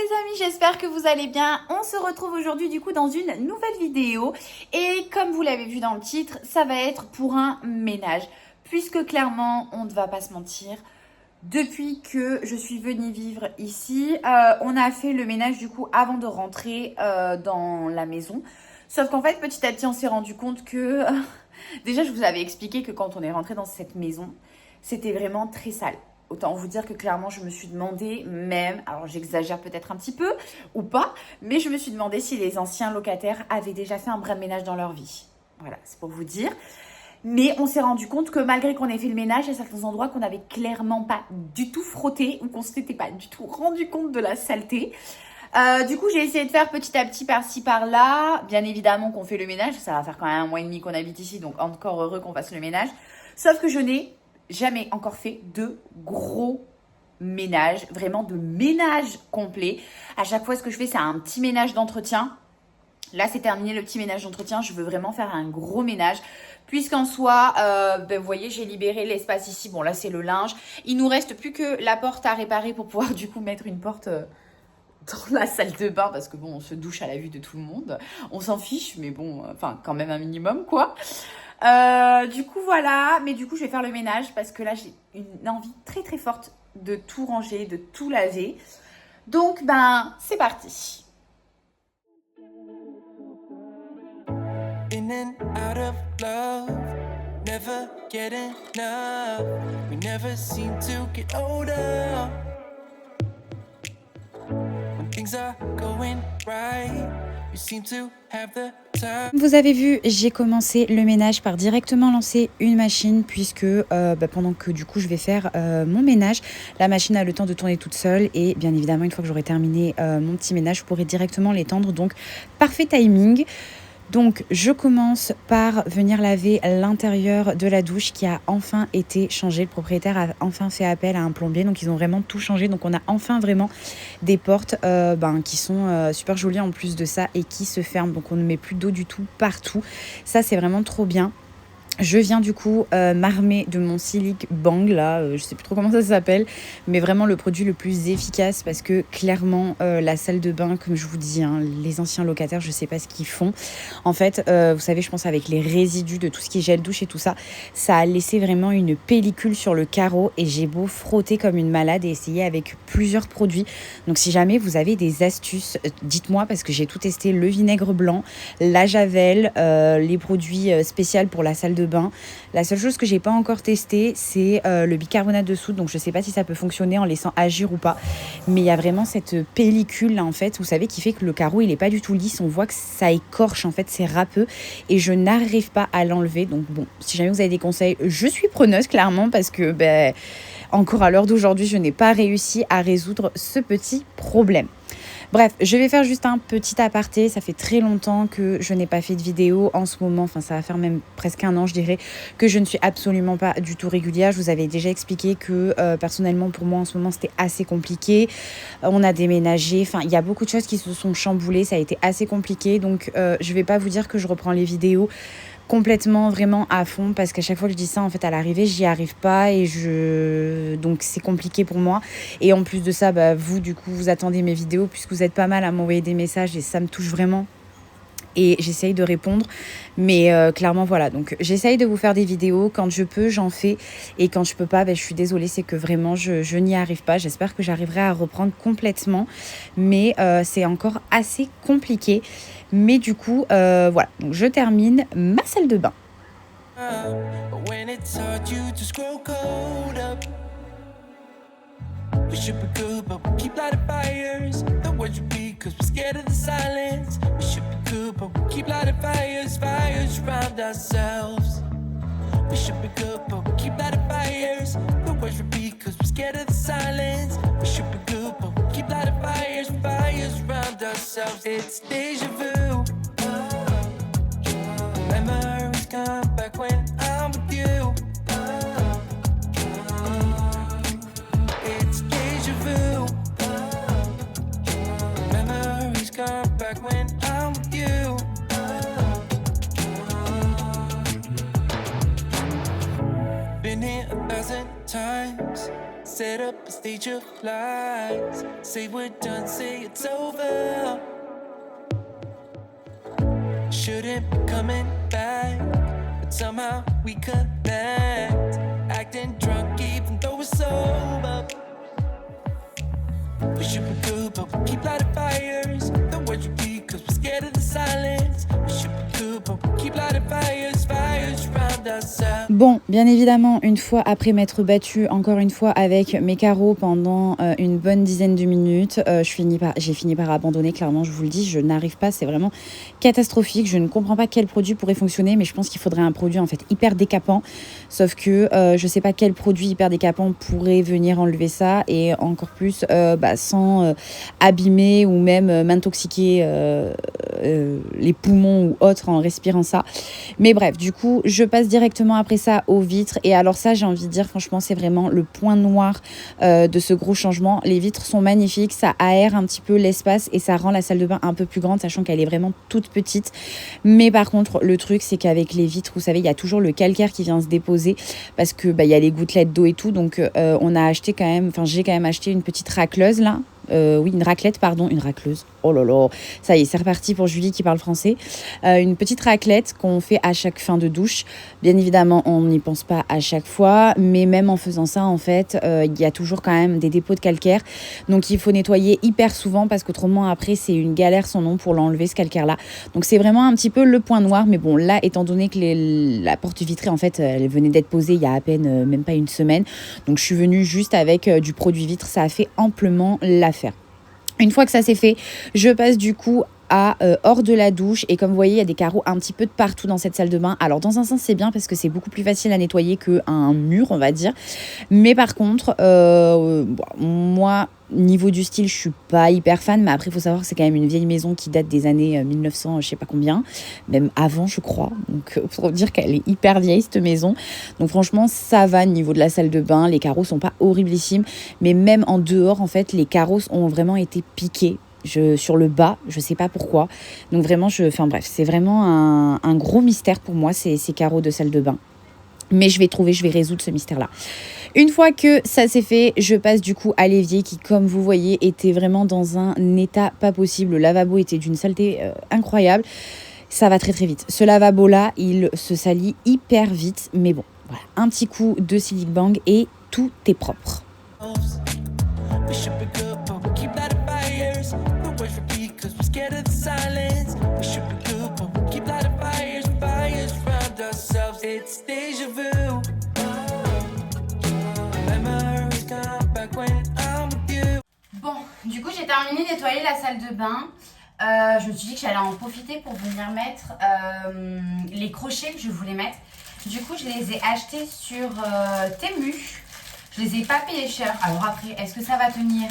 les amis, j'espère que vous allez bien. On se retrouve aujourd'hui du coup dans une nouvelle vidéo. Et comme vous l'avez vu dans le titre, ça va être pour un ménage. Puisque clairement, on ne va pas se mentir, depuis que je suis venue vivre ici, on a fait le ménage du coup avant de rentrer dans la maison. Sauf qu'en fait, petit à petit, on s'est rendu compte que... déjà, je vous avais expliqué que quand on est rentré dans cette maison, c'était vraiment très sale. Autant vous dire que clairement, je me suis demandé même, alors j'exagère peut-être un petit peu ou pas, mais je me suis demandé si les anciens locataires avaient déjà fait un brin de ménage dans leur vie. Voilà, c'est pour vous dire. Mais on s'est rendu compte que malgré qu'on ait fait le ménage, il y a certains endroits qu'on n'avait clairement pas du tout frotté ou qu'on ne s'était pas du tout rendu compte de la saleté. Du coup, j'ai essayé de faire petit à petit par-ci par-là. Bien évidemment qu'on fait le ménage, ça va faire quand même 1 mois et demi qu'on habite ici, donc encore heureux qu'on fasse le ménage. Sauf que je n'ai jamais encore fait de gros ménage, vraiment de ménage complet. À chaque fois, ce que je fais, c'est un petit ménage d'entretien. Là, c'est terminé le petit ménage d'entretien. Je veux vraiment faire un gros ménage. Puisqu'en soi, vous voyez, j'ai libéré l'espace ici. Bon, là, c'est le linge. Il nous reste plus que la porte à réparer pour pouvoir du coup mettre une porte dans la salle de bain. Parce que bon, on se douche à la vue de tout le monde. On s'en fiche, mais bon, enfin, quand même un minimum, quoi. Du coup, voilà. Mais du coup, je vais faire le ménage parce que là, j'ai une envie très, très forte de tout ranger, de tout laver. Donc, c'est parti. In and out of love, never get enough. We never seem to get older. When things are going right, you seem to have the time. Vous avez vu, j'ai commencé le ménage par directement lancer une machine puisque pendant que du coup je vais faire mon ménage, la machine a le temps de tourner toute seule et bien évidemment une fois que j'aurai terminé mon petit ménage, je pourrai directement l'étendre, donc parfait timing. Donc je commence par venir laver l'intérieur de la douche qui a enfin été changé. Le propriétaire a enfin fait appel à un plombier, donc ils ont vraiment tout changé. Donc on a enfin vraiment des portes qui sont super jolies en plus de ça et qui se ferment. Donc on ne met plus d'eau du tout partout. Ça c'est vraiment trop bien. Je viens du coup m'armer de mon Silic Bang là, je sais plus trop comment ça s'appelle, mais vraiment le produit le plus efficace parce que clairement la salle de bain, comme je vous dis, les anciens locataires, je sais pas ce qu'ils font. En fait, vous savez, je pense avec les résidus de tout ce qui est gel douche et tout ça, ça a laissé vraiment une pellicule sur le carreau et j'ai beau frotter comme une malade et essayer avec plusieurs produits. Donc si jamais vous avez des astuces, dites-moi parce que j'ai tout testé, le vinaigre blanc, la javel, les produits spéciaux pour la salle de bain. La seule chose que j'ai pas encore testé, c'est le bicarbonate de soude, donc je sais pas si ça peut fonctionner en laissant agir ou pas, mais il y a vraiment cette pellicule là en fait, vous savez, qui fait que le carreau il est pas du tout lisse, on voit que ça écorche en fait, c'est râpeux et je n'arrive pas à l'enlever. Donc bon, si jamais vous avez des conseils, je suis preneuse clairement parce que encore à l'heure d'aujourd'hui, je n'ai pas réussi à résoudre ce petit problème. Bref, je vais faire juste un petit aparté. Ça fait très longtemps que je n'ai pas fait de vidéo en ce moment. Enfin, ça va faire même presque un an, je dirais, que je ne suis absolument pas du tout régulière. Je vous avais déjà expliqué que personnellement, pour moi, en ce moment, c'était assez compliqué. On a déménagé. Enfin, il y a beaucoup de choses qui se sont chamboulées. Ça a été assez compliqué. Donc, je vais pas vous dire que je reprends les vidéos complètement vraiment à fond parce qu'à chaque fois que je dis ça en fait à l'arrivée j'y arrive pas et donc c'est compliqué pour moi et en plus de ça vous du coup vous attendez mes vidéos puisque vous êtes pas mal à m'envoyer des messages et ça me touche vraiment et j'essaye de répondre mais clairement voilà, donc j'essaye de vous faire des vidéos quand je peux, j'en fais et quand je peux pas, je suis désolée, c'est que vraiment je n'y arrive pas. J'espère que j'arriverai à reprendre complètement mais c'est encore assez compliqué. Mais du coup, voilà, donc je termine ma salle de bain. When it's hard, you just grow cold up. We should be good, but we keep lighting fires. The words repeat, cause we're scared of the silence. We should be good, but we keep lighting fires, fires around ourselves. We should be good, but we keep lighting fires. The words repeat, cause we're scared of the silence. We should be good, but we keep lighting fires, fires around ourselves. It's deja vu. Memories come back when I'm with you. It's deja vu. Memories come back when I'm with you. Been here 1,000 times. Set up a stage of lies. Say we're done, say it's over. Shouldn't be coming back, but somehow we connect. Acting drunk even though we're sober. We should be good, but we keep lighting fires. The words repeat cause we're scared of the silence. We should be good, but we keep lighting fires, fires around ourselves. Bon, bien évidemment, une fois après m'être battue encore une fois avec mes carreaux pendant une bonne dizaine de minutes, j'ai fini par abandonner, clairement, je vous le dis, je n'arrive pas, c'est vraiment catastrophique. Je ne comprends pas quel produit pourrait fonctionner, mais je pense qu'il faudrait un produit en fait hyper décapant, sauf que je sais pas quel produit hyper décapant pourrait venir enlever ça, et encore plus sans abîmer ou même m'intoxiquer les poumons ou autres en respirant ça. Mais bref, du coup, je passe directement après ça aux vitres. Et alors ça, j'ai envie de dire, franchement, c'est vraiment le point noir de ce gros changement. Les vitres sont magnifiques, ça aère un petit peu l'espace et ça rend la salle de bain un peu plus grande, sachant qu'elle est vraiment toute petite. Mais par contre, le truc, c'est qu'avec les vitres, vous savez, il y a toujours le calcaire qui vient se déposer parce que il y a les gouttelettes d'eau et tout. Donc, j'ai quand même acheté une petite racleuse là. Une racleuse. Oh là là, ça y est, c'est reparti pour Julie qui parle français. Une petite raclette qu'on fait à chaque fin de douche. Bien évidemment, on n'y pense pas à chaque fois, mais même en faisant ça, en fait, il y a toujours quand même des dépôts de calcaire. Donc, il faut nettoyer hyper souvent parce qu'autrement, après, c'est une galère sans nom pour l'enlever, ce calcaire-là. Donc, c'est vraiment un petit peu le point noir. Mais bon, là, étant donné que la porte vitrée, en fait, elle venait d'être posée il y a à peine, même pas une semaine. Donc, je suis venue juste avec du produit vitre. Ça a fait amplement l'affaire. Une fois que ça c'est fait, je passe du coup hors de la douche, et comme vous voyez, il y a des carreaux un petit peu de partout dans cette salle de bain. Alors dans un sens c'est bien parce que c'est beaucoup plus facile à nettoyer qu'un mur, on va dire, mais par contre moi, niveau du style, je suis pas hyper fan, mais après il faut savoir que c'est quand même une vieille maison qui date des années 1900, je sais pas combien, même avant je crois, donc pour dire qu'elle est hyper vieille cette maison. Donc franchement ça va niveau de la salle de bain, les carreaux sont pas horriblissimes, mais même en dehors en fait les carreaux ont vraiment été piqués. Sur le bas, je sais pas pourquoi. Donc vraiment, c'est vraiment un gros mystère pour moi, ces carreaux de salle de bain. Mais je vais résoudre ce mystère-là. Une fois que ça c'est fait, je passe du coup à l'évier qui, comme vous voyez, était vraiment dans un état pas possible. Le lavabo était d'une saleté incroyable. Ça va très très vite. Ce lavabo-là, il se salit hyper vite. Mais bon, voilà, un petit coup de Silic Bang et tout est propre. We should be good, but we keep lighting fires. The words repeat cause we're scared of the silence. We should be good, but we keep lighting fires, fires around ourselves. It's deja vu. Memories come back when I'm with you. Bon, du coup j'ai terminé de nettoyer la salle de bain. Je me suis dit que j'allais en profiter pour venir mettre les crochets que je voulais mettre. Du coup je les ai achetés sur Temu. Je les ai pas payés cher. Alors après, est-ce que ça va tenir?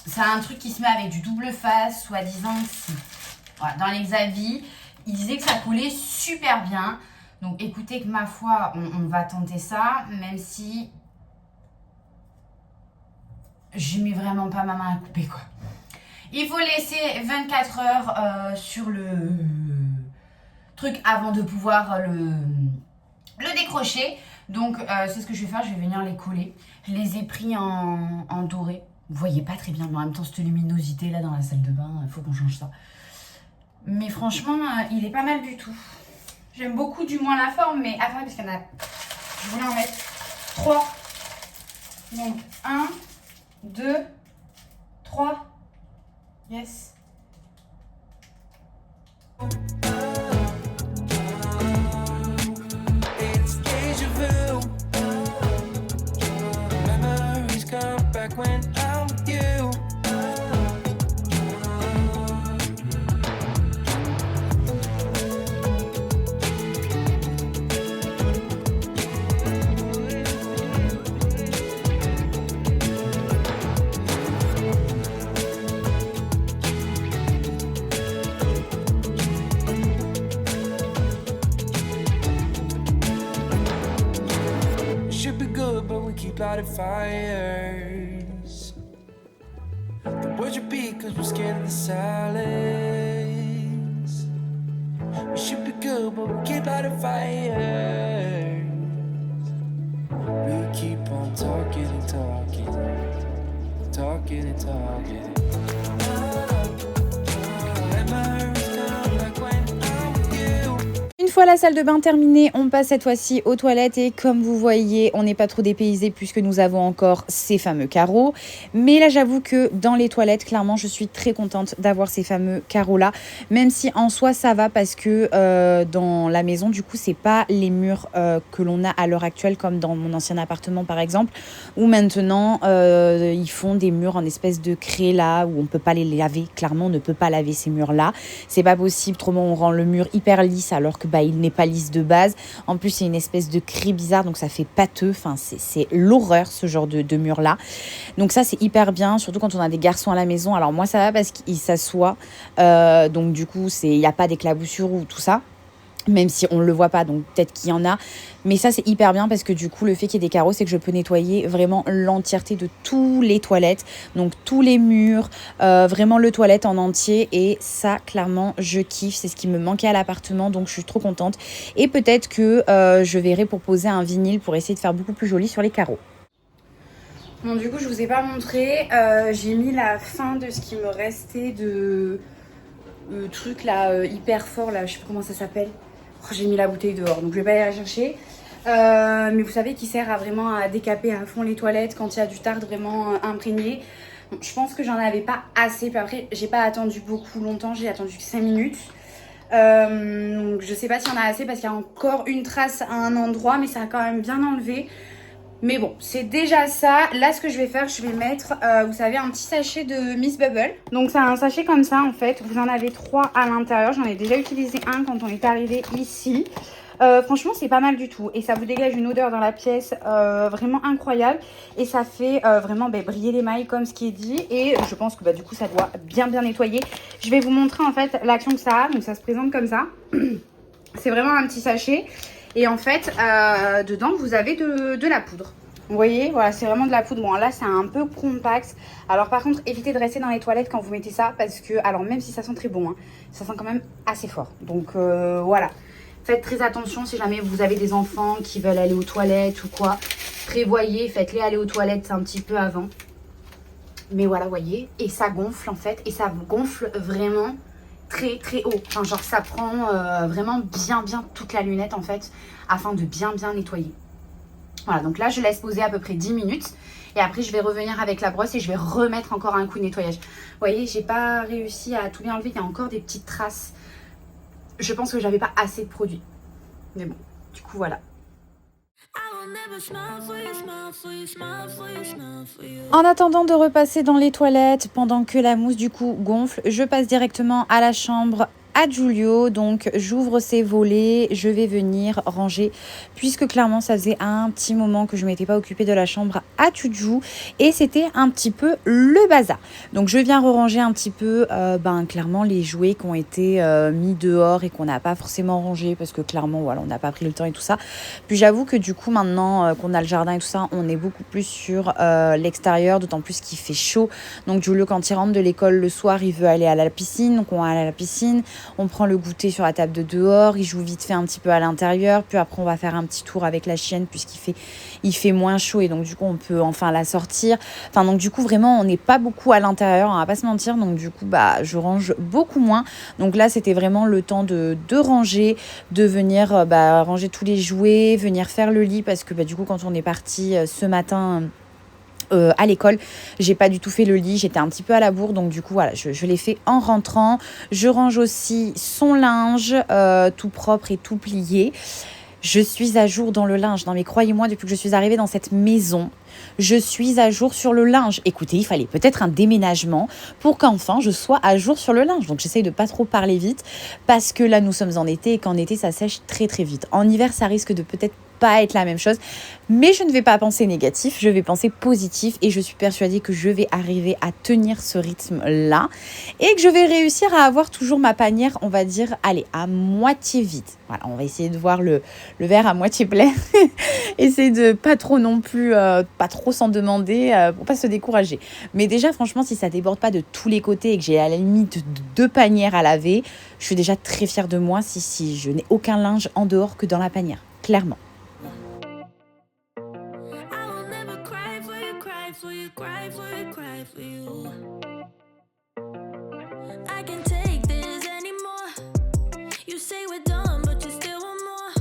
C'est un truc qui se met avec du double face, soi-disant. Si. Voilà, dans les avis, ils disaient que ça collait super bien. Donc écoutez que ma foi, on va tenter ça, même si je mets vraiment pas ma main à couper quoi. Il faut laisser 24 heures sur le truc avant de pouvoir le décrocher. Donc c'est ce que je vais faire, je vais venir les coller. Je les ai pris en doré. Vous voyez pas très bien, mais en même temps cette luminosité là dans la salle de bain, il faut qu'on change ça. Mais franchement, il est pas mal du tout. J'aime beaucoup du moins la forme, mais attendez parce qu'il y en a... Je voulais en mettre 3. Donc 1, 2, 3. Yes. It's deja vu. Memories come back when I'm with you. Should be good, but we keep lighting fires. The words repeat cause we're scared of the silence. We should be good, but we keep lighting fires. We keep on talking and talking, talking and talking. Let my hurts come like when I'm with you. Une fois la salle de bain terminée, on passe cette fois-ci aux toilettes et comme vous voyez, on n'est pas trop dépaysé puisque nous avons encore ces fameux carreaux. Mais là, j'avoue que dans les toilettes, clairement, je suis très contente d'avoir ces fameux carreaux-là. Même si en soi, ça va parce que dans la maison, du coup, c'est pas les murs que l'on a à l'heure actuelle comme dans mon ancien appartement par exemple, où maintenant, ils font des murs en espèce de craie là, où on peut pas les laver. Clairement, on ne peut pas laver ces murs-là. C'est pas possible, trop on rend le mur hyper lisse alors que il n'est pas lisse de base. En plus, c'est une espèce de craie bizarre, donc ça fait pâteux. Enfin, c'est l'horreur, ce genre de mur-là. Donc ça, c'est hyper bien, surtout quand on a des garçons à la maison. Alors moi, ça va parce qu'ils s'assoient. Donc du coup, il n'y a pas d'éclaboussure ou tout ça. Même si on ne le voit pas, donc peut-être qu'il y en a. Mais ça, c'est hyper bien parce que du coup, le fait qu'il y ait des carreaux, c'est que je peux nettoyer vraiment l'entièreté de tous les toilettes. Donc, tous les murs, vraiment le toilette en entier. Et ça, clairement, je kiffe. C'est ce qui me manquait à l'appartement, donc je suis trop contente. Et peut-être que je verrai pour poser un vinyle pour essayer de faire beaucoup plus joli sur les carreaux. Bon, du coup, je vous ai pas montré. J'ai mis la fin de ce qui me restait de truc là, hyper fort, là, je sais pas comment ça s'appelle. J'ai mis la bouteille dehors, donc je vais pas aller la chercher. Mais vous savez, qui sert à décaper à fond les toilettes quand il y a du tartre vraiment imprégné. Bon, je pense que j'en avais pas assez. Puis après, j'ai pas attendu beaucoup longtemps, j'ai attendu 5 minutes. Donc je sais pas s'il y en a assez parce qu'il y a encore une trace à un endroit, mais ça a quand même bien enlevé. Mais bon, c'est déjà ça. Là, ce que je vais faire, je vais mettre, vous savez, un petit sachet de Miss Bubble. Donc, c'est un sachet comme ça, en fait. Vous en avez 3 à l'intérieur. J'en ai déjà utilisé un quand on est arrivé ici. Franchement, c'est pas mal du tout. Et ça vous dégage une odeur dans la pièce vraiment incroyable. Et ça fait vraiment briller l'émail comme ce qui est dit. Et je pense que du coup, ça doit bien nettoyer. Je vais vous montrer, en fait, l'action que ça a. Donc, ça se présente comme ça. C'est vraiment un petit sachet. Et en fait, dedans, vous avez de la poudre. Vous voyez, voilà, c'est vraiment de la poudre. Bon, là, c'est un peu compact. Alors, par contre, évitez de rester dans les toilettes quand vous mettez ça. Parce que, alors, même si ça sent très bon, hein, ça sent quand même assez fort. Donc, voilà. Faites très attention si jamais vous avez des enfants qui veulent aller aux toilettes ou quoi. Prévoyez, faites-les aller aux toilettes un petit peu avant. Mais voilà, vous voyez. Et ça gonfle, en fait. Et ça gonfle vraiment très haut. Enfin, genre, ça prend vraiment bien toute la lunette, en fait, afin de bien nettoyer. Voilà, donc là, je laisse poser à peu près 10 minutes. Et après, je vais revenir avec la brosse et je vais remettre encore un coup de nettoyage. Vous voyez, j'ai pas réussi à tout bien enlever. Il y a encore des petites traces. Je pense que j'avais pas assez de produit. Mais bon, du coup, voilà. En attendant de repasser dans les toilettes, pendant que la mousse du coup gonfle, je passe directement à la chambre à Giulio. Donc j'ouvre ses volets, je vais venir ranger puisque clairement ça faisait un petit moment que je m'étais pas occupée de la chambre à Tuju et c'était un petit peu le bazar. Donc je viens ranger un petit peu clairement les jouets qui ont été mis dehors et qu'on n'a pas forcément rangé parce que clairement voilà, on n'a pas pris le temps et tout ça. Puis j'avoue que du coup maintenant qu'on a le jardin et tout ça, on est beaucoup plus sur l'extérieur, d'autant plus qu'il fait chaud. Donc Giulio, quand il rentre de l'école le soir, il veut aller à la piscine, donc on va aller à la piscine. On prend le goûter sur la table de dehors, il joue vite fait un petit peu à l'intérieur, puis après on va faire un petit tour avec la chienne puisqu'il fait moins chaud et donc du coup on peut enfin la sortir. Enfin donc du coup vraiment on n'est pas beaucoup à l'intérieur, on va pas se mentir, donc du coup je range beaucoup moins. Donc là c'était vraiment le temps de ranger, de venir ranger tous les jouets, venir faire le lit parce que du coup quand on est parti ce matin à l'école, j'ai pas du tout fait le lit, j'étais un petit peu à la bourre, donc du coup voilà, je l'ai fait en rentrant. Je range aussi son linge tout propre et tout plié. Je suis à jour dans le linge. Non mais croyez-moi, depuis que je suis arrivée dans cette maison, je suis à jour sur le linge. Écoutez, il fallait peut-être un déménagement pour qu'enfin je sois à jour sur le linge. Donc j'essaye de pas trop parler vite parce que là nous sommes en été et qu'en été ça sèche très vite. En hiver ça risque de peut-être pas être la même chose, mais je ne vais pas penser négatif, je vais penser positif et je suis persuadée que je vais arriver à tenir ce rythme-là et que je vais réussir à avoir toujours ma panière, on va dire, allez, à moitié vide. Voilà, on va essayer de voir le verre à moitié plein, essayer de pas trop non plus, pas trop s'en demander pour pas se décourager. Mais déjà, franchement, si ça déborde pas de tous les côtés et que j'ai à la limite 2 panières à laver, je suis déjà très fière de moi si je n'ai aucun linge en dehors que dans la panière, clairement. I can't take this anymore. You say we're done, but you still want more.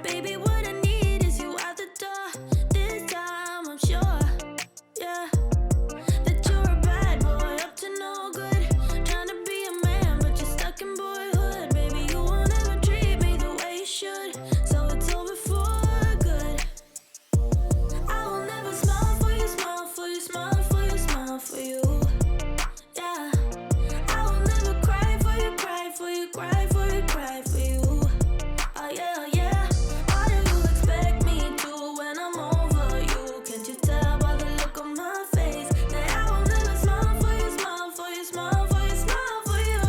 Baby, what I need is you out the door. This time I'm sure, yeah, that you're a bad boy, up to no good. Trying to be a man, but you're stuck in boyhood. Baby, you won't ever treat me the way you should. So it's over for good. I will never smile for you, smile for you, smile for you, smile for you. Yeah. I will never cry for you, cry for you, cry for you, cry for you. Oh yeah, oh yeah. What do you expect me to when I'm over you? Can't you tell by the look on my face that I will never smile for you, smile for you, smile for you, smile for you?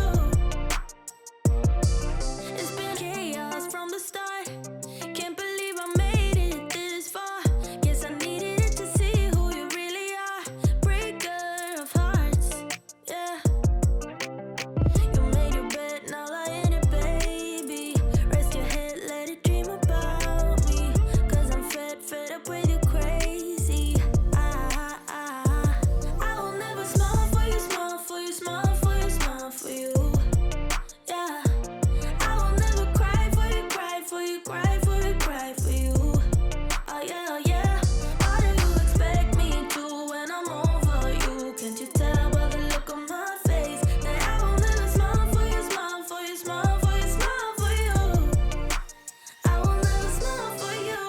It's been chaos from the start. Can't believe I made it this far. Guess I needed it to see who you really are. Breaker of hearts, yeah. You made your bed, now lie in it, baby. Rest your head, let it dream about me. Cause I'm fed up with you crazy. I will never smile for you, smile for you, smile for you, smile for you. Yeah. I will never cry for you, cry for you, cry for you, cry for you. Oh yeah, oh yeah. What do you expect me to when I'm over you? Can't you tell by the look on my face that I will never smile for you, smile for you, smile for you, smile for you? I will never smile for you.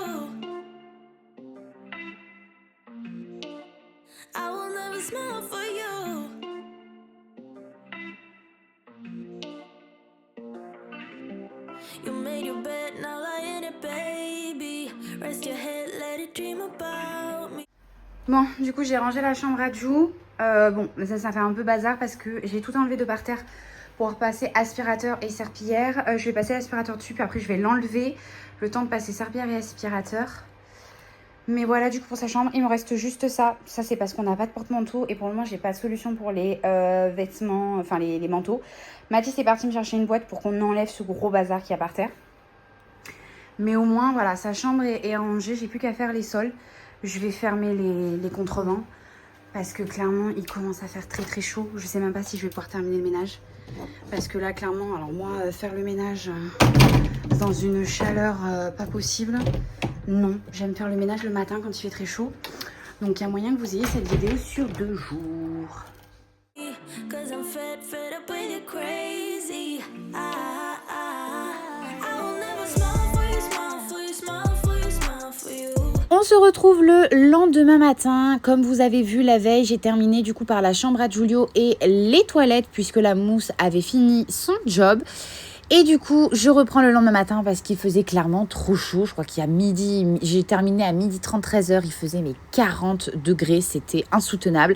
I will never smile for you. You made your bed, now lie in it, baby. Rest your head, let it dream about me. Bon, du coup, j'ai rangé la chambre à Jou. Bon, ça fait un peu bazar parce que j'ai tout enlevé de par terre pour passer aspirateur et serpillière. Je vais passer l'aspirateur dessus, puis après, je vais l'enlever. Le temps de passer serpillière et aspirateur. Mais voilà, du coup, pour sa chambre, il me reste juste ça. Ça, c'est parce qu'on n'a pas de porte-manteau. Et pour le moment, j'ai pas de solution pour les vêtements, enfin les manteaux. Mathis est parti me chercher une boîte pour qu'on enlève ce gros bazar qu'il y a par terre. Mais au moins, voilà, sa chambre est rangée. J'ai plus qu'à faire les sols. Je vais fermer les contrevents. Parce que clairement, il commence à faire très très chaud. Je sais même pas si je vais pouvoir terminer le ménage. Parce que là, clairement, alors moi, faire le ménage dans une chaleur pas possible... Non, j'aime faire le ménage le matin quand il fait très chaud. Donc il y a moyen que vous ayez cette vidéo sur 2 jours. Cause I'm fed up with you crazy. I will never smile for you, smile for you, smile for you, smile for you. On se retrouve le lendemain matin. Comme vous avez vu la veille, j'ai terminé du coup par la chambre à Giulio et les toilettes puisque la mousse avait fini son job. Et du coup, je reprends le lendemain matin parce qu'il faisait clairement trop chaud. Je crois qu'il y a midi, j'ai terminé à 12h30, 13h. Il faisait mais 40 degrés, c'était insoutenable.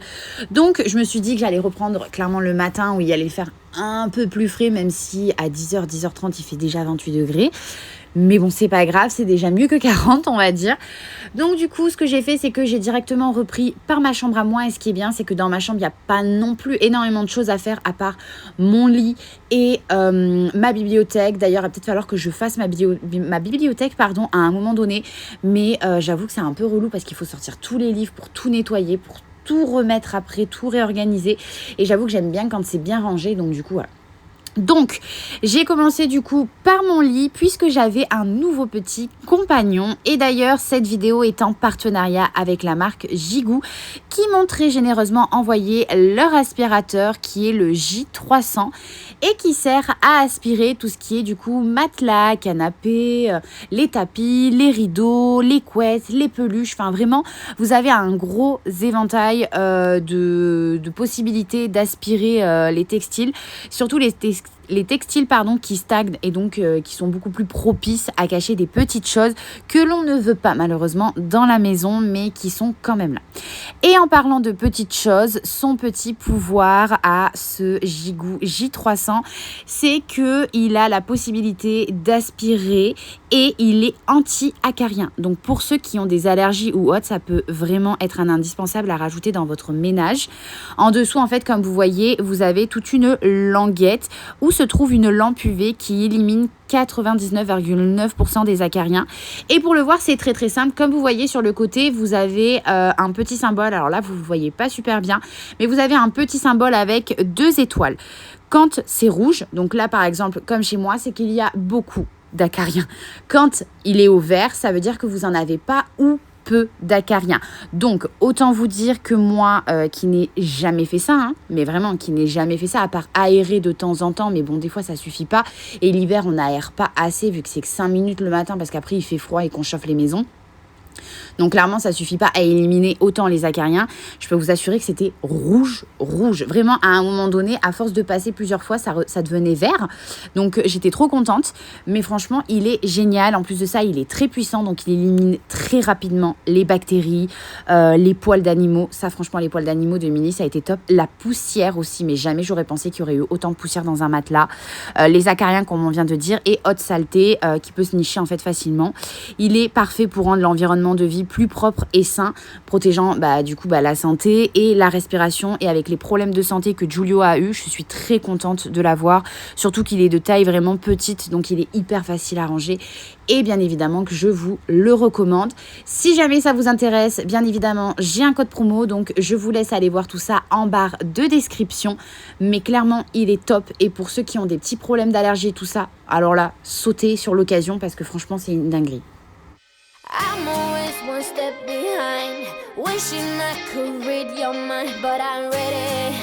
Donc, je me suis dit que j'allais reprendre clairement le matin où il allait faire un peu plus frais, même si à 10h, 10h30, il fait déjà 28 degrés. Mais bon, c'est pas grave, c'est déjà mieux que 40, on va dire. Donc du coup, ce que j'ai fait, c'est que j'ai directement repris par ma chambre à moi. Et ce qui est bien, c'est que dans ma chambre, il n'y a pas non plus énormément de choses à faire à part mon lit et ma bibliothèque. D'ailleurs, il va peut-être falloir que je fasse ma bibliothèque à un moment donné. Mais j'avoue que c'est un peu relou parce qu'il faut sortir tous les livres pour tout nettoyer, pour tout remettre après, tout réorganiser. Et j'avoue que j'aime bien quand c'est bien rangé. Donc du coup, voilà. Donc, j'ai commencé du coup par mon lit puisque j'avais un nouveau petit compagnon. Et d'ailleurs, cette vidéo est en partenariat avec la marque Jigou qui m'ont très généreusement envoyé leur aspirateur qui est le J300 et qui sert à aspirer tout ce qui est du coup matelas, canapé, les tapis, les rideaux, les couettes, les peluches. Enfin vraiment, vous avez un gros éventail de possibilités d'aspirer les textiles, surtout les textiles qui stagnent et donc qui sont beaucoup plus propices à cacher des petites choses que l'on ne veut pas malheureusement dans la maison mais qui sont quand même là. Et en parlant de petites choses, son petit pouvoir à ce Jigou J300, c'est qu'il a la possibilité d'aspirer et il est anti-acarien. Donc pour ceux qui ont des allergies ou autres, ça peut vraiment être un indispensable à rajouter dans votre ménage. En dessous, en fait, comme vous voyez, vous avez toute une languette où se trouve une lampe UV qui élimine 99,9% des acariens. Et pour le voir, c'est très très simple. Comme vous voyez sur le côté, vous avez un petit symbole. Alors là, vous ne voyez pas super bien, mais vous avez un petit symbole avec 2 étoiles. Quand c'est rouge, donc là par exemple, comme chez moi, c'est qu'il y a beaucoup d'acariens. Quand il est au vert, ça veut dire que vous n'en avez pas ou peu d'acariens. Donc, autant vous dire que moi, qui n'ai jamais fait ça, hein, mais vraiment qui n'ai jamais fait ça, à part aérer de temps en temps, mais bon, des fois, ça suffit pas. Et l'hiver, on n'aère pas assez, vu que c'est que 5 minutes le matin, parce qu'après, il fait froid et qu'on chauffe les maisons. Donc clairement, ça suffit pas à éliminer autant les acariens. Je peux vous assurer que c'était rouge. Vraiment, à un moment donné, à force de passer plusieurs fois, ça devenait vert. Donc j'étais trop contente. Mais franchement, il est génial. En plus de ça, il est très puissant. Donc il élimine très rapidement les bactéries, les poils d'animaux. Ça, franchement, les poils d'animaux de Mini, ça a été top. La poussière aussi, mais jamais j'aurais pensé qu'il y aurait eu autant de poussière dans un matelas. Les acariens, comme on vient de dire, et haute saleté, qui peut se nicher en fait facilement. Il est parfait pour rendre l'environnement de vie plus propre et sain, protégeant la santé et la respiration. Et avec les problèmes de santé que Giulio a eu, je suis très contente de l'avoir, surtout qu'il est de taille vraiment petite, donc il est hyper facile à ranger. Et bien évidemment que je vous le recommande. Si jamais ça vous intéresse, bien évidemment, j'ai un code promo, donc je vous laisse aller voir tout ça en barre de description. Mais clairement, il est top. Et pour ceux qui ont des petits problèmes d'allergie et tout ça, alors là, sautez sur l'occasion parce que franchement, c'est une dinguerie. I'm always one step behind, wishing I could read your mind, but I'm ready,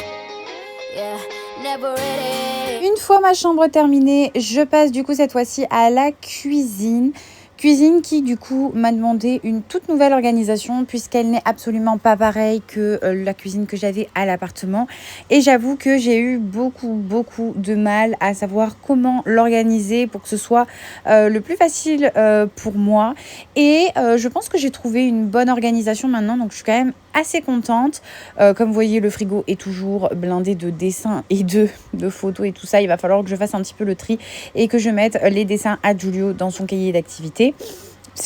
yeah, never ready. Une fois ma chambre terminée, je passe du coup cette fois-ci à la cuisine. Cuisine qui du coup m'a demandé une toute nouvelle organisation puisqu'elle n'est absolument pas pareille que la cuisine que j'avais à l'appartement. Et j'avoue que j'ai eu beaucoup de mal à savoir comment l'organiser pour que ce soit le plus facile pour moi. Et je pense que j'ai trouvé une bonne organisation maintenant, donc je suis quand même assez contente. Comme vous voyez, le frigo est toujours blindé de dessins et de photos et tout ça. Il va falloir que je fasse un petit peu le tri et que je mette les dessins à Giulio dans son cahier d'activité.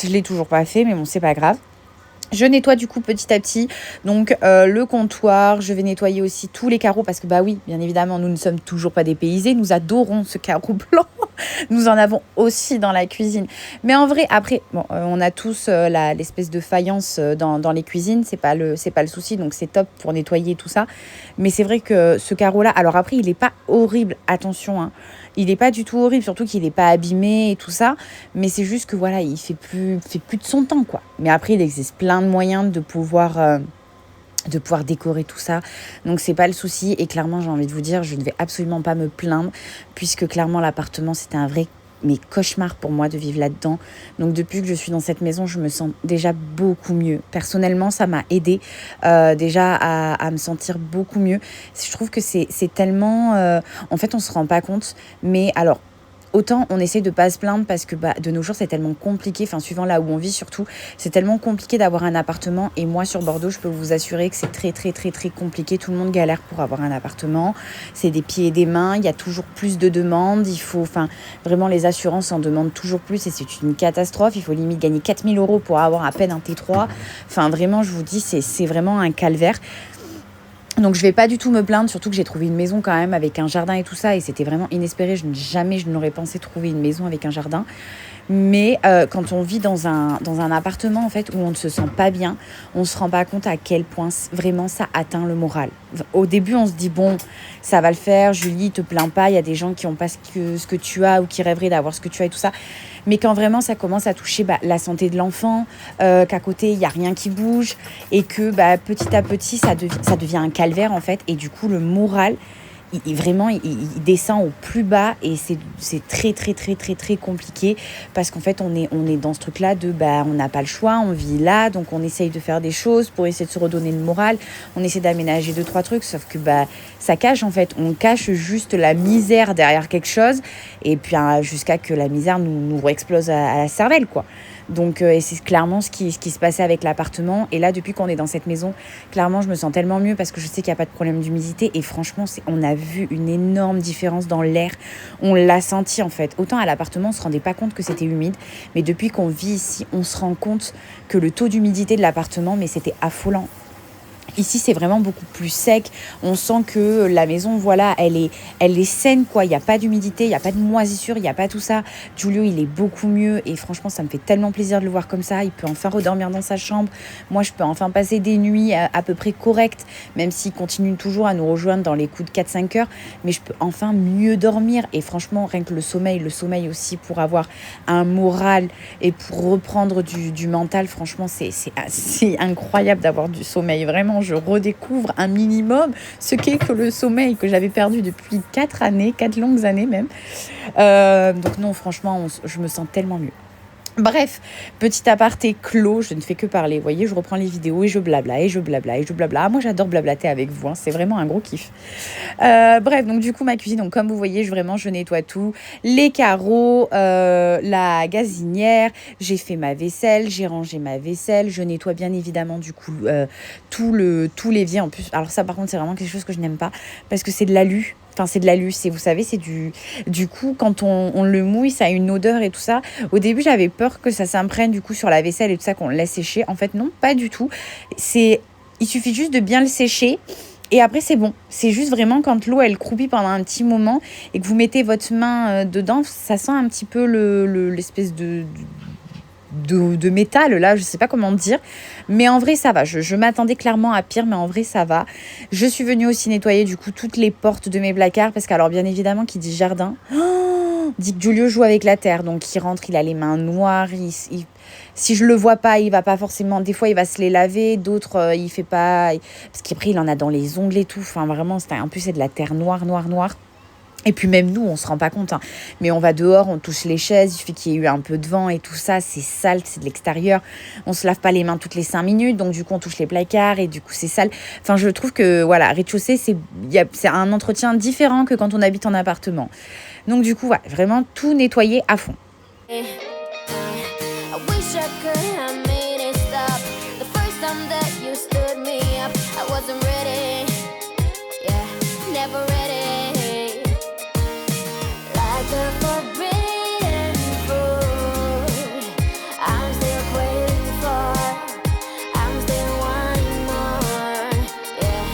Je ne l'ai toujours pas fait, mais bon, c'est pas grave. Je nettoie du coup petit à petit donc le comptoir, je vais nettoyer aussi tous les carreaux parce que bah oui, bien évidemment, nous ne sommes toujours pas dépaysés, nous adorons ce carreau blanc, nous en avons aussi dans la cuisine. Mais en vrai, après, bon, on a tous l'espèce de faïence dans les cuisines, c'est pas le souci, donc c'est top pour nettoyer tout ça. Mais c'est vrai que ce carreau-là, alors après, il n'est pas horrible, attention, hein. Il n'est pas du tout horrible, surtout qu'il n'est pas abîmé et tout ça. Mais c'est juste que voilà, il fait plus de son temps, quoi. Mais après, il existe plein de moyens de pouvoir décorer tout ça. Donc, c'est pas le souci. Et clairement, j'ai envie de vous dire, je ne vais absolument pas me plaindre. Puisque clairement, l'appartement, c'était un vrai cauchemar pour moi de vivre là-dedans. Donc depuis que je suis dans cette maison, je me sens déjà beaucoup mieux. Personnellement, ça m'a aidée déjà à me sentir beaucoup mieux. Je trouve que c'est tellement... en fait, on se rend pas compte. Mais alors, autant on essaie de pas se plaindre parce que de nos jours c'est tellement compliqué, enfin suivant là où on vit surtout, c'est tellement compliqué d'avoir un appartement. Et moi sur Bordeaux, je peux vous assurer que c'est très compliqué. Tout le monde galère pour avoir un appartement, c'est des pieds et des mains, il y a toujours plus de demandes, il faut, vraiment les assurances en demandent toujours plus et c'est une catastrophe. Il faut limite gagner 4 000 € pour avoir à peine un T3. Enfin vraiment, je vous dis, c'est vraiment un calvaire. Donc je vais pas du tout me plaindre, surtout que j'ai trouvé une maison quand même avec un jardin et tout ça, et c'était vraiment inespéré. Jamais je n'aurais pensé trouver une maison avec un jardin. Mais quand on vit dans un appartement en fait où on ne se sent pas bien, on se rend pas compte à quel point vraiment ça atteint le moral. Au début, on se dit bon, ça va le faire, Julie, te plains pas, il y a des gens qui ont pas ce que tu as ou qui rêveraient d'avoir ce que tu as et tout ça. Mais quand vraiment ça commence à toucher la santé de l'enfant, qu'à côté il y a rien qui bouge et que petit à petit ça devient un calvaire en fait, et du coup le moral il descend au plus bas et c'est très compliqué parce qu'en fait on est dans ce truc là de on n'a pas le choix, on vit là, donc on essaye de faire des choses pour essayer de se redonner le moral, on essaie d'aménager 2-3 trucs, sauf que ça cache en fait, on cache juste la misère derrière quelque chose et puis jusqu'à que la misère nous explose à la cervelle quoi. Donc et c'est clairement ce qui se passait avec l'appartement. Et là, depuis qu'on est dans cette maison, clairement, je me sens tellement mieux parce que je sais qu'il n'y a pas de problème d'humidité. Et franchement, on a vu une énorme différence dans l'air. On l'a senti en fait. Autant à l'appartement, on ne se rendait pas compte que c'était humide. Mais depuis qu'on vit ici, on se rend compte que le taux d'humidité de l'appartement, mais c'était affolant. Ici, c'est vraiment beaucoup plus sec. On sent que la maison, voilà, elle est saine, quoi. Il n'y a pas d'humidité, il n'y a pas de moisissure, il n'y a pas tout ça. Giulio, il est beaucoup mieux et franchement, ça me fait tellement plaisir de le voir comme ça. Il peut enfin redormir dans sa chambre. Moi, je peux enfin passer des nuits à peu près correctes, même s'il continue toujours à nous rejoindre dans les coups de 4-5 heures. Mais je peux enfin mieux dormir. Et franchement, rien que le sommeil aussi pour avoir un moral et pour reprendre du mental, franchement, c'est incroyable d'avoir du sommeil. Vraiment, je redécouvre un minimum ce qu'est que le sommeil que j'avais perdu depuis 4 longues années même. Donc non, franchement, je me sens tellement mieux. Bref, petit aparté clos, je ne fais que parler. Vous voyez, je reprends les vidéos et je blabla, et je blabla, et je blabla. Moi, j'adore blablater avec vous, hein, c'est vraiment un gros kiff. Bref, donc du coup, ma cuisine, donc comme vous voyez, je nettoie tout. Les carreaux, la gazinière, j'ai fait ma vaisselle, j'ai rangé ma vaisselle. Je nettoie bien évidemment du coup tout l'évier en plus. Alors ça, par contre, c'est vraiment quelque chose que je n'aime pas parce que c'est de l'alu. Enfin, c'est de l'alu, vous savez, c'est du coup, quand on le mouille, ça a une odeur et tout ça. Au début, j'avais peur que ça s'imprègne du coup sur la vaisselle et tout ça, qu'on le laisse sécher. En fait, non, pas du tout. Il suffit juste de bien le sécher. Et après, c'est bon. C'est juste vraiment quand l'eau, elle croupit pendant un petit moment et que vous mettez votre main dedans, ça sent un petit peu l'espèce de métal, là, je sais pas comment dire. Mais en vrai, ça va. Je m'attendais clairement à pire, mais en vrai, ça va. Je suis venue aussi nettoyer, du coup, toutes les portes de mes placards. Parce qu'alors, bien évidemment, qui dit jardin, dit que Giulio joue avec la terre. Donc, il rentre, il a les mains noires. Si je le vois pas, il va pas forcément... Des fois, il va se les laver. D'autres, il fait pas... Parce qu'après, il en a dans les ongles et tout. Enfin, vraiment, en plus, c'est de la terre noire. Et puis même nous, on se rend pas compte, hein. Mais on va dehors, on touche les chaises, il suffit qu'il y ait eu un peu de vent et tout ça, c'est sale, c'est de l'extérieur. On se lave pas les mains toutes les 5 minutes, donc du coup on touche les placards et du coup c'est sale. Enfin, je trouve que voilà, rez-de-chaussée, c'est un entretien différent que quand on habite en appartement. Donc du coup, voilà, vraiment tout nettoyer à fond. I wish I could have made it stop. The first time that you stood me up, I wasn't ready. Yeah, never ready. Like a forbidden fruit, I'm still waiting for. I'm still wanting more. Yeah,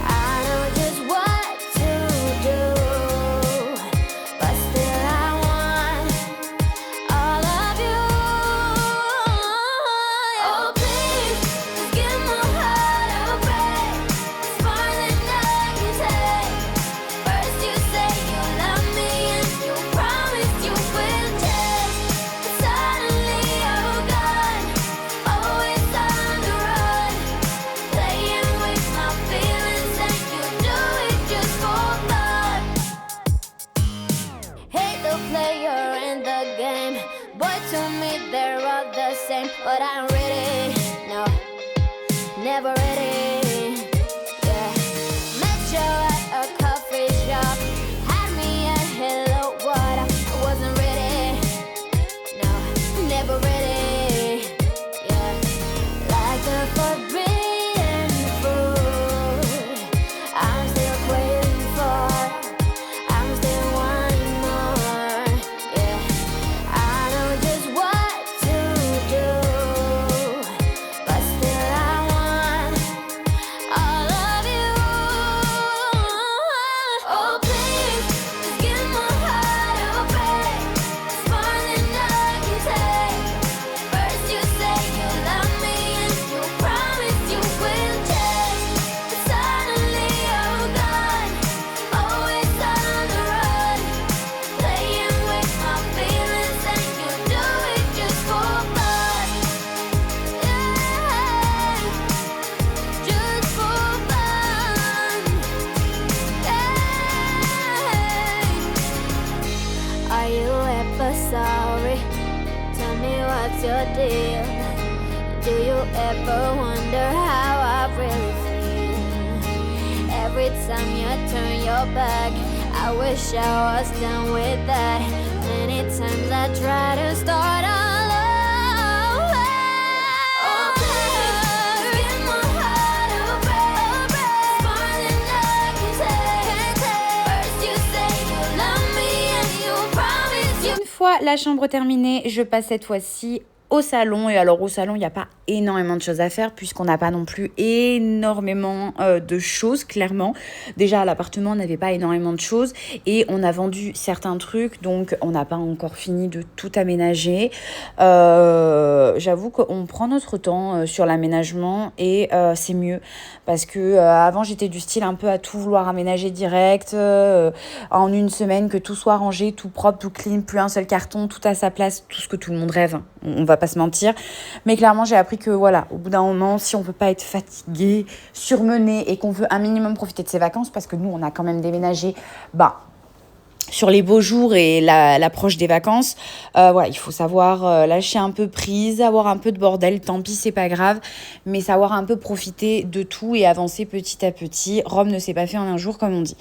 I know just what to do, but still I want all of you. Oh please, just give my heart a break. It's more than I can take. First you say you love me and you promise you will change, but suddenly you're gone, always on the run, playing with my feelings and you do it just for fun. Hate the player in the game, boy to me they're all the same, but I'm ready, no, never ready. Yeah, met you at a coffee shop, had me a hello, what up, I wasn't ready, no, never ready. Yeah, like the forbidden fruit, I'm still waiting for, I'm still wanting more. Yeah, I know just what to do, but still I want all of you. Oh please, just give my heart a break. It's more than I can take. First you say you love me and you promise you will change, but suddenly you're gone, always on the run, playing with my feelings and you do it just for fun. Yeah, just for fun. Yeah. Are you ever sorry? Tell me what's your deal. Do you ever wonder how I really feel? Every time you turn your back, I wish I was done with that. Many times I try to start all over. Oh please, give my heart a break. It's more than I can take. First you say you love me and you promise you. Une fois la chambre terminée, je passe cette fois-ci au salon. Et alors au salon, il n'y a pas énormément de choses à faire puisqu'on n'a pas non plus énormément de choses, clairement. Déjà à l'appartement, on n'avait pas énormément de choses et on a vendu certains trucs, donc on n'a pas encore fini de tout aménager. J'avoue qu'on prend notre temps sur l'aménagement et c'est mieux parce que avant j'étais du style un peu à tout vouloir aménager direct en une semaine, que tout soit rangé, tout propre, tout clean, plus un seul carton, tout à sa place, tout ce que tout le monde rêve, on va pas se mentir. Mais clairement j'ai appris que voilà, au bout d'un moment, si on peut pas être fatigué, surmené et qu'on veut un minimum profiter de ses vacances, parce que nous on a quand même déménagé sur les beaux jours et l'approche des vacances, voilà, il faut savoir lâcher un peu prise, avoir un peu de bordel, tant pis, c'est pas grave, mais savoir un peu profiter de tout et avancer petit à petit. Rome ne s'est pas fait en un jour, comme on dit.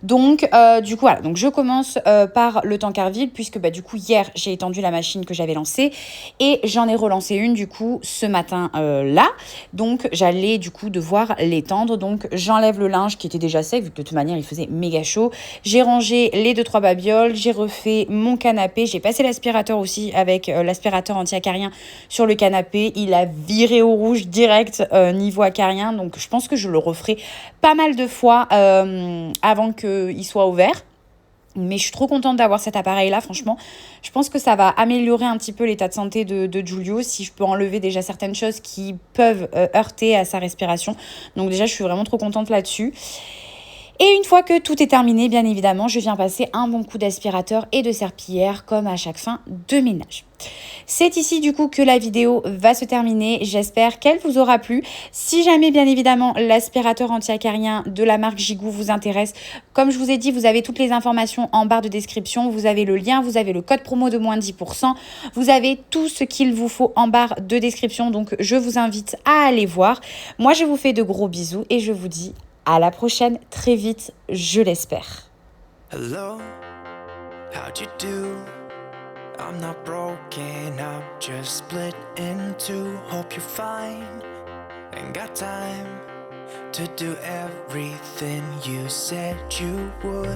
Donc, du coup, voilà. Donc, je commence par le Tancarville, puisque du coup, hier, j'ai étendu la machine que j'avais lancée et j'en ai relancé une, du coup, ce matin là. Donc, j'allais, du coup, devoir l'étendre. Donc, j'enlève le linge qui était déjà sec, vu que de toute manière, il faisait méga chaud. J'ai rangé les 2-3 babioles, j'ai refait mon canapé. J'ai passé l'aspirateur aussi avec l'aspirateur anti-acarien sur le canapé. Il a viré au rouge direct niveau acarien. Donc, je pense que je le referai pas mal de fois avant qu'il soit ouvert. Mais je suis trop contente d'avoir cet appareil-là, franchement. Je pense que ça va améliorer un petit peu l'état de santé de Giulio, si je peux enlever déjà certaines choses qui peuvent heurter à sa respiration. Donc déjà, je suis vraiment trop contente là-dessus. Et une fois que tout est terminé, bien évidemment, je viens passer un bon coup d'aspirateur et de serpillière comme à chaque fin de ménage. C'est ici du coup que la vidéo va se terminer. J'espère qu'elle vous aura plu. Si jamais bien évidemment l'aspirateur anti-acarien de la marque Gigou vous intéresse, comme je vous ai dit, vous avez toutes les informations en barre de description. Vous avez le lien, vous avez le code promo de moins 10%. Vous avez tout ce qu'il vous faut en barre de description. Donc je vous invite à aller voir. Moi je vous fais de gros bisous et je vous dis à la prochaine, très vite, je l'espère. Hello, how'd you do? I'm not broken, I'm just split in two. Hope you're fine, ain't got time to do everything you said you would.